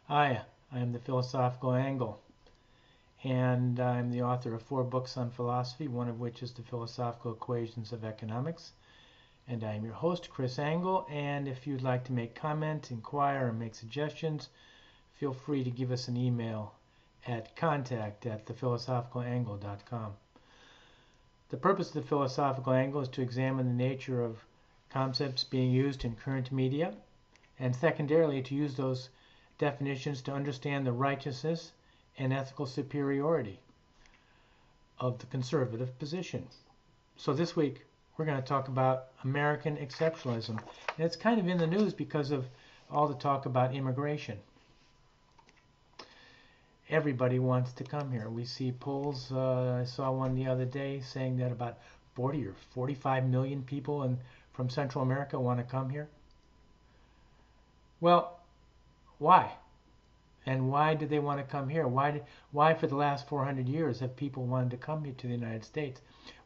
Hi, I'm the Philosophical Angle, and I'm the author of 4 books on philosophy, one of which is the Philosophical Equations of Economics. And I'm your host, Chris Angle, and if you'd like to make comment, inquire, or make suggestions, feel free to give us an email at contact@thephilosophicalAngle.com. The purpose of the Philosophical Angle is to examine the nature of concepts being used in current media, and secondarily, to use those definitions to understand the righteousness and ethical superiority of the conservative position. So this week we're going to talk about American exceptionalism. And it's kind of in the news because of all the talk about immigration. Everybody wants to come here. We see polls, I saw one the other day saying that about 40 or 45 million people from Central America want to come here. Well, why? And why do they want to come here? Why for the last 400 years have people wanted to come here to the United States?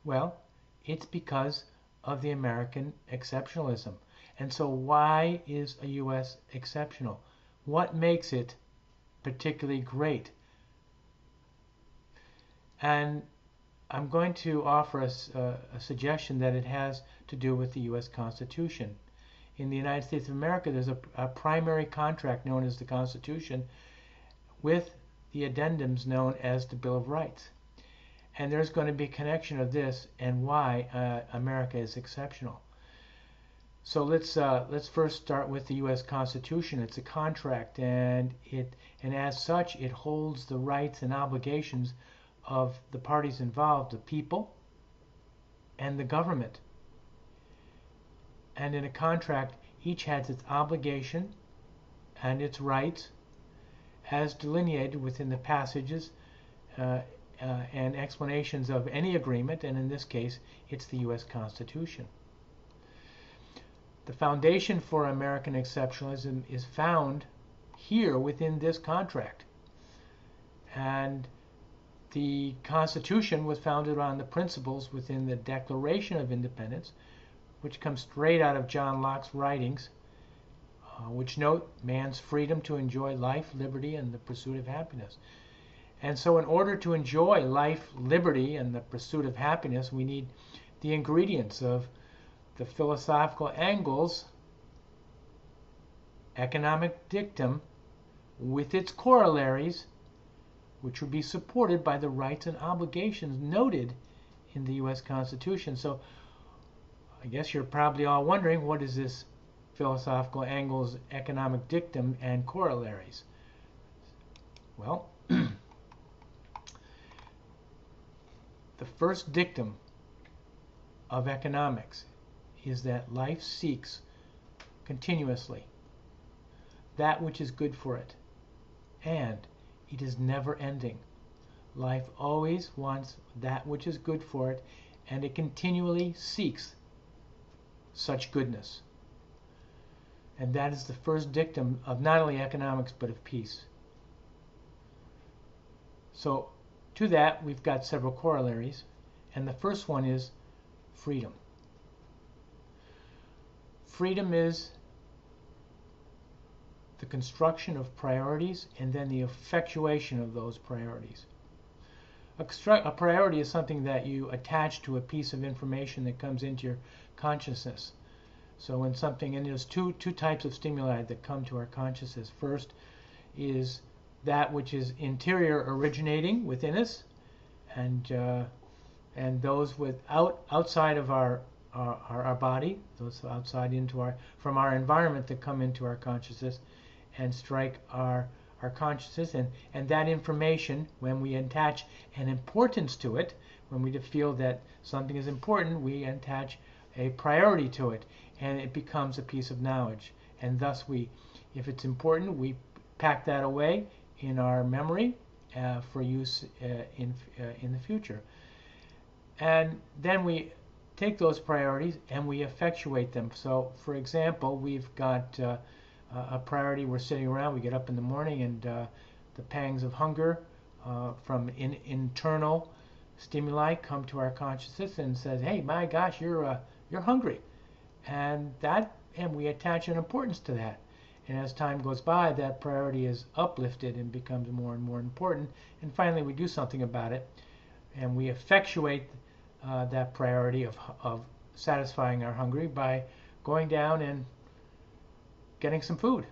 Well, it's because of the American exceptionalism. And so why is a U.S. exceptional? What makes it particularly great? And I'm going to offer us a suggestion that it has to do with the U.S. Constitution. In the United States of America, there's a primary contract known as the Constitution with the addendums known as the Bill of Rights. And there's going to be a connection of this and why America is exceptional. So let's first start with the U.S. Constitution. It's a contract, and as such, it holds the rights and obligations of the parties involved, the people and the government. And in a contract, each has its obligation and its rights as delineated within the passages and explanations of any agreement, and in this case, it's the U.S. Constitution. The foundation for American exceptionalism is found here within this contract. And the Constitution was founded on the principles within the Declaration of Independence, which comes straight out of John Locke's writings, which note man's freedom to enjoy life, liberty, and the pursuit of happiness. And so in order to enjoy life, liberty, and the pursuit of happiness, we need the ingredients of the philosophical angle's economic dictum with its corollaries, which would be supported by the rights and obligations noted in the U.S. Constitution. So I guess you're probably all wondering, what is this philosophical angle's economic dictum and corollaries? Well, the first dictum of economics is that life seeks continuously that which is good for it, and it is never ending. Life always wants that which is good for it, and it continually seeks such goodness. And that is the first dictum of not only economics but of peace. So to that we've got several corollaries, and the first one is freedom. Freedom is the construction of priorities and then the effectuation of those priorities. A priority is something that you attach to a piece of information that comes into your consciousness. So when something, and there's two types of stimuli that come to our consciousness. First is that which is interior originating within us, and those outside of our body, those outside from our environment that come into our consciousness and strike our consciousness, and that information, when we attach an importance to it, when we feel that something is important, we attach a priority to it, and it becomes a piece of knowledge. And thus if it's important, we pack that away in our memory for use in the future. And then we take those priorities and we effectuate them. So for example, we've got a priority. We're sitting around, we get up in the morning, and the pangs of hunger from internal stimuli come to our consciousness and says, hey, my gosh, you're hungry. And we attach an importance to that. And as time goes by, that priority is uplifted and becomes more and more important. And finally, we do something about it, and we effectuate that priority of satisfying our hunger by going down and getting some food.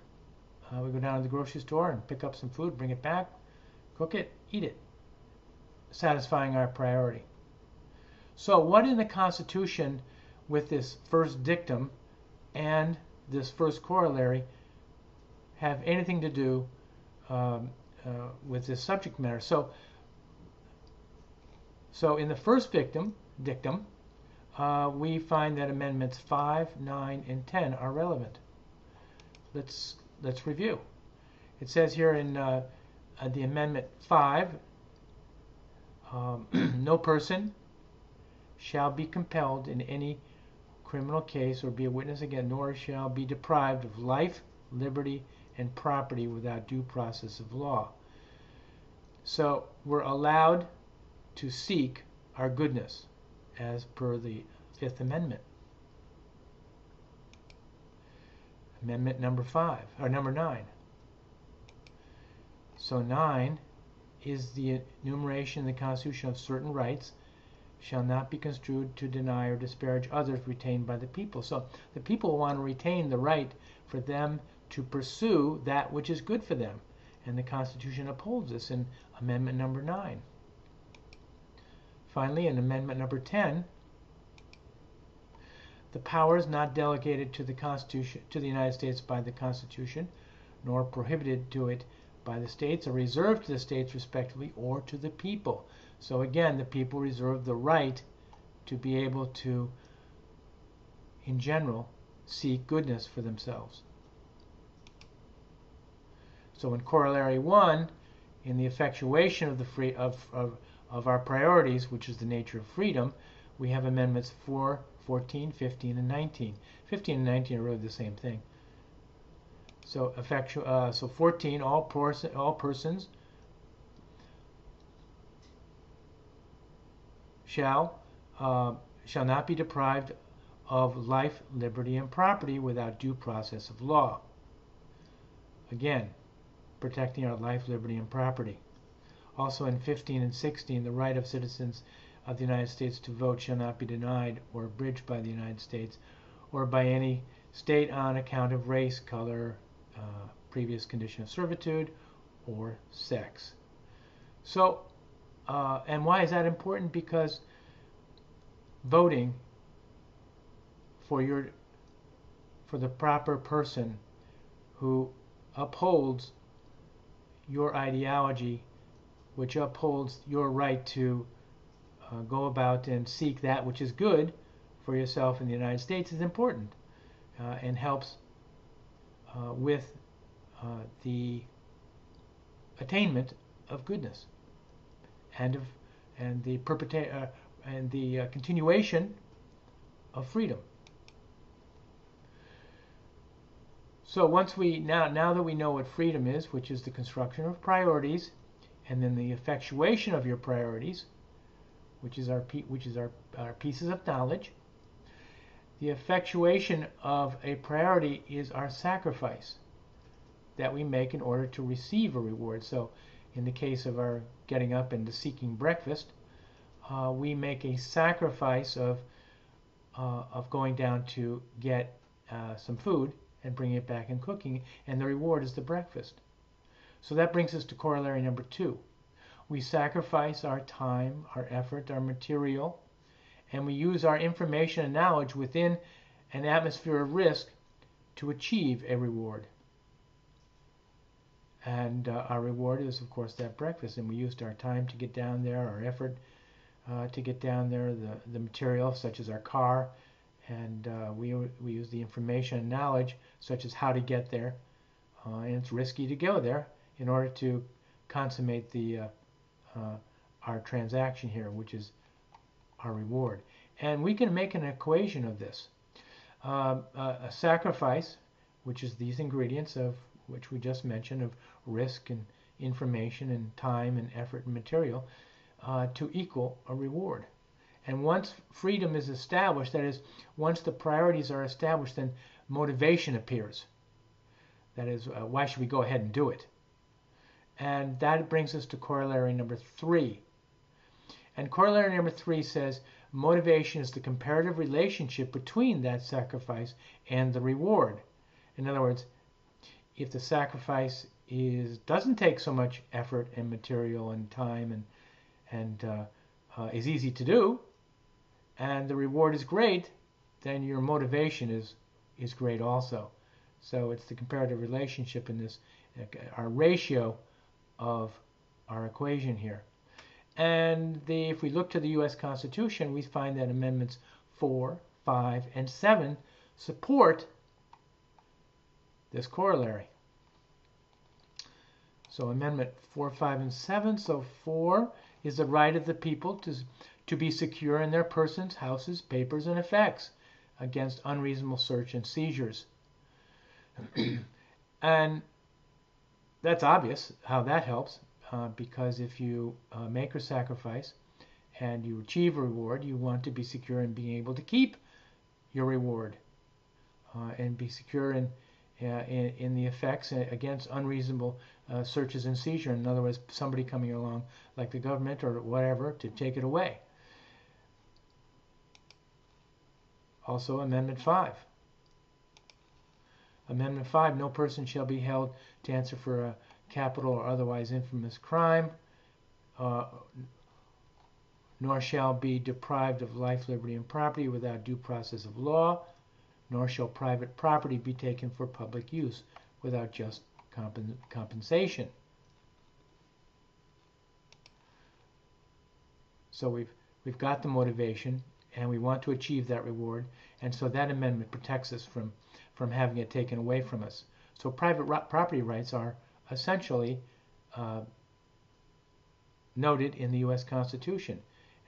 We go down to the grocery store and pick up some food, bring it back, cook it, eat it, satisfying our priority. So what in the Constitution with this first dictum and this first corollary have anything to do with this subject matter? So in the first dictum, we find that amendments 5, 9, and 10 are relevant. Let's review. It says here in the Amendment 5, no person shall be compelled in any criminal case or be a witness again, nor shall be deprived of life, liberty, and property without due process of law. So we're allowed to seek our goodness as per the Fifth Amendment. Amendment number 9. So 9 is the enumeration in the Constitution of certain rights shall not be construed to deny or disparage others retained by the people. So the people want to retain the right for them to pursue that which is good for them. And the Constitution upholds this in Amendment number 9. Finally, in Amendment number 10, the powers not delegated to the Constitution, to the United States by the Constitution, nor prohibited to it by the states, are reserved to the states respectively or to the people. So again, the people reserve the right to be able to, in general, seek goodness for themselves. So in Corollary 1, in the effectuation of the of our priorities, which is the nature of freedom, we have amendments 4, 14, 15, and 19. 15 and 19 are really the same thing. So 14, all persons shall not be deprived of life, liberty, and property without due process of law. Again, protecting our life, liberty, and property. Also in 15 and 16, the right of citizens of the United States to vote shall not be denied or abridged by the United States or by any state on account of race, color, previous condition of servitude, or sex. So, and why is that important? Because voting for the proper person who upholds your ideology, which upholds your right to go about and seek that which is good for yourself in the United States, is important and helps with the attainment of goodness and the continuation of freedom. So once now that we know what freedom is, which is the construction of priorities, and then the effectuation of your priorities, which is our pieces of knowledge. The effectuation of a priority is our sacrifice that we make in order to receive a reward. So in the case of our getting up and seeking breakfast, we make a sacrifice of going down to get some food and bringing it back and cooking, and the reward is the breakfast. So that brings us to corollary number 2. We sacrifice our time, our effort, our material, and we use our information and knowledge within an atmosphere of risk to achieve a reward. And our reward is, of course, that breakfast. And we used our time to get down there, our effort to get down there, the material, such as our car, and we use the information and knowledge, such as how to get there. And it's risky to go there in order to consummate our transaction here, which is our reward. And we can make an equation of this. A sacrifice, which is these ingredients of which we just mentioned, of risk and information and time and effort and material, to equal a reward. And once freedom is established, that is, once the priorities are established, then motivation appears. That is, why should we go ahead and do it? And that brings us to corollary number 3. And corollary number 3 says motivation is the comparative relationship between that sacrifice and the reward. In other words, if the sacrifice doesn't take so much effort and material and time and is easy to do, and the reward is great, then your motivation is great also. So it's the comparative relationship in this, our ratio of our equation here. And if we look to the U.S. Constitution, we find that Amendments 4, 5, and 7 support this corollary. So Amendment 4, 5, and 7. So 4 is the right of the people to be secure in their persons, houses, papers, and effects against unreasonable search and seizures. And that's obvious how that helps, because if you make a sacrifice and you achieve a reward, you want to be secure in being able to keep your reward and be secure in the effects against unreasonable searches and seizure. In other words, somebody coming along, like the government or whatever, to take it away. Also, Amendment 5. Amendment 5, no person shall be held to answer for a capital or otherwise infamous crime, nor shall be deprived of life, liberty, and property without due process of law, nor shall private property be taken for public use without just compensation. So we've got the motivation, and we want to achieve that reward, and so that amendment protects us from having it taken away from us. So private property rights are essentially noted in the U.S. Constitution.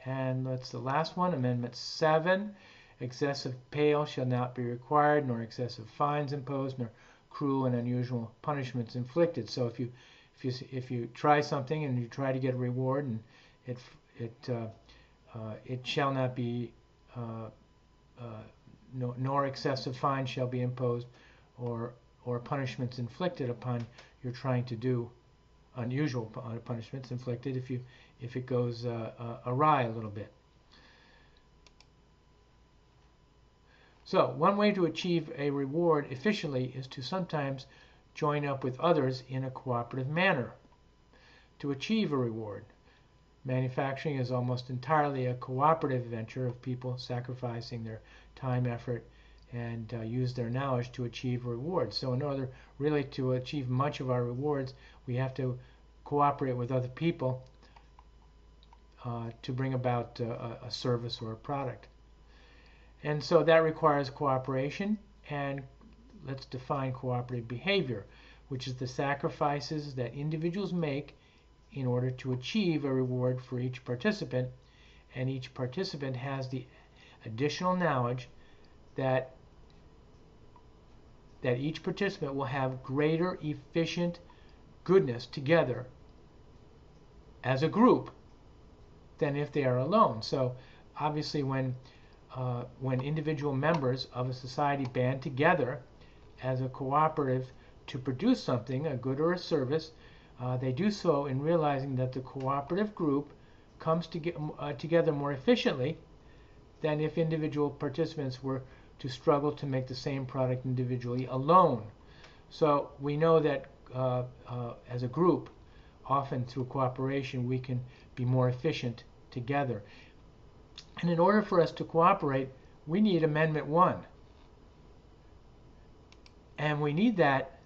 And that's the last one, Amendment 7. Excessive bail shall not be required, nor excessive fines imposed, nor cruel and unusual punishments inflicted. So if you try something and you try to get a reward, and it shall not be nor excessive fines shall be imposed, or punishments inflicted upon you're trying to do, unusual punishments inflicted if it goes awry a little bit. So one way to achieve a reward efficiently is to sometimes join up with others in a cooperative manner to achieve a reward. Manufacturing is almost entirely a cooperative venture of people sacrificing their time, effort, and use their knowledge to achieve a reward. So in order really to achieve much of our rewards, we have to cooperate with other people to bring about a service or a product. And so that requires cooperation, and let's define cooperative behavior, which is the sacrifices that individuals make in order to achieve a reward for each participant, and each participant has the additional knowledge that each participant will have greater efficient goodness together as a group than if they are alone. So obviously when individual members of a society band together as a cooperative to produce something, a good or a service, they do so in realizing that the cooperative group comes together more efficiently than if individual participants were to struggle to make the same product individually alone. So we know that as a group, often through cooperation, we can be more efficient together. And in order for us to cooperate, we need Amendment 1. And we need that,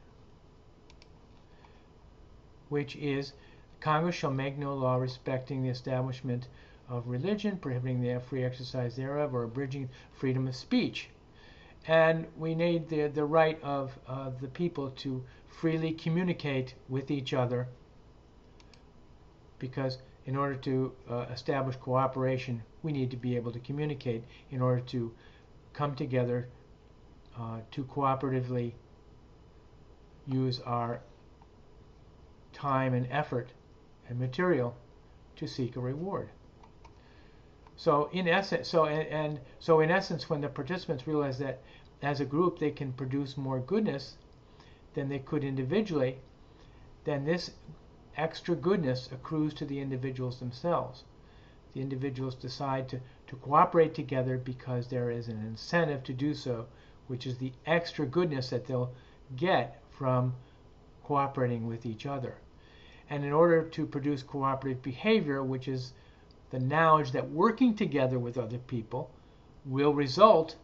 which is, Congress shall make no law respecting the establishment of religion, prohibiting the free exercise thereof, or abridging freedom of speech. And we need the right of the people to freely communicate with each other, because in order to establish cooperation, we need to be able to communicate in order to come together to cooperatively use our time and effort and material to seek a reward. So in essence, when the participants realize that as a group they can produce more goodness, than they could individually, then this extra goodness accrues to the individuals themselves. The individuals decide to cooperate together because there is an incentive to do so, which is the extra goodness that they'll get from cooperating with each other. And in order to produce cooperative behavior, which is the knowledge that working together with other people will result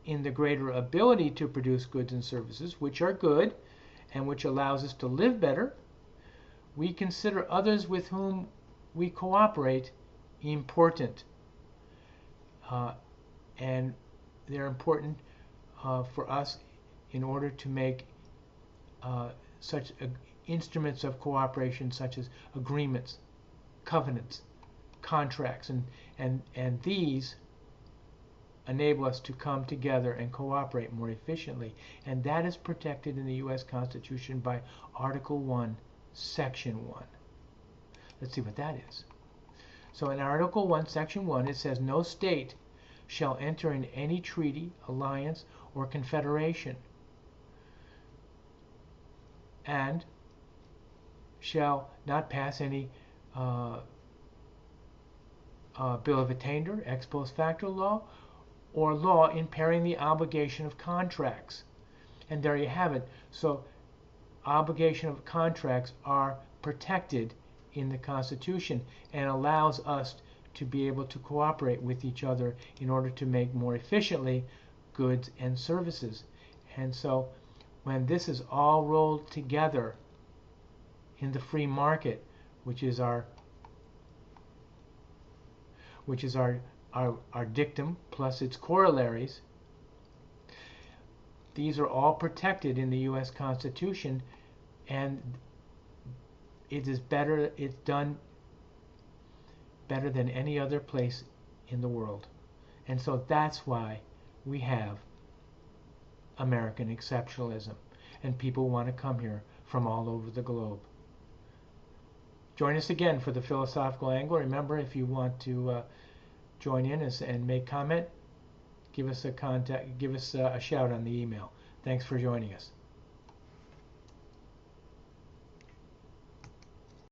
in the greater ability to produce goods and services, which are good and which allows us to live better, we consider others with whom we cooperate important. And they're important for us in order to make such instruments of cooperation such as agreements, covenants, contracts, and these enable us to come together and cooperate more efficiently. And that is protected in the U.S. Constitution by Article 1, Section 1. Let's see what that is. So in Article 1, Section 1, it says, no state shall enter in any treaty, alliance, or confederation, and shall not pass any bill of attainder, ex post facto law, or law impairing the obligation of contracts. And there you have it. So obligation of contracts are protected in the Constitution and allows us to be able to cooperate with each other in order to make more efficiently goods and services. And so when this is all rolled together in the free market, which is our dictum plus its corollaries, these are all protected in the U.S. Constitution, and it's done better than any other place in the world. And so that's why we have American exceptionalism, and people want to come here from all over the globe. Join us again for the philosophical angle. Remember, if you want to join in and make comment, give us a shout on the email. Thanks for joining us.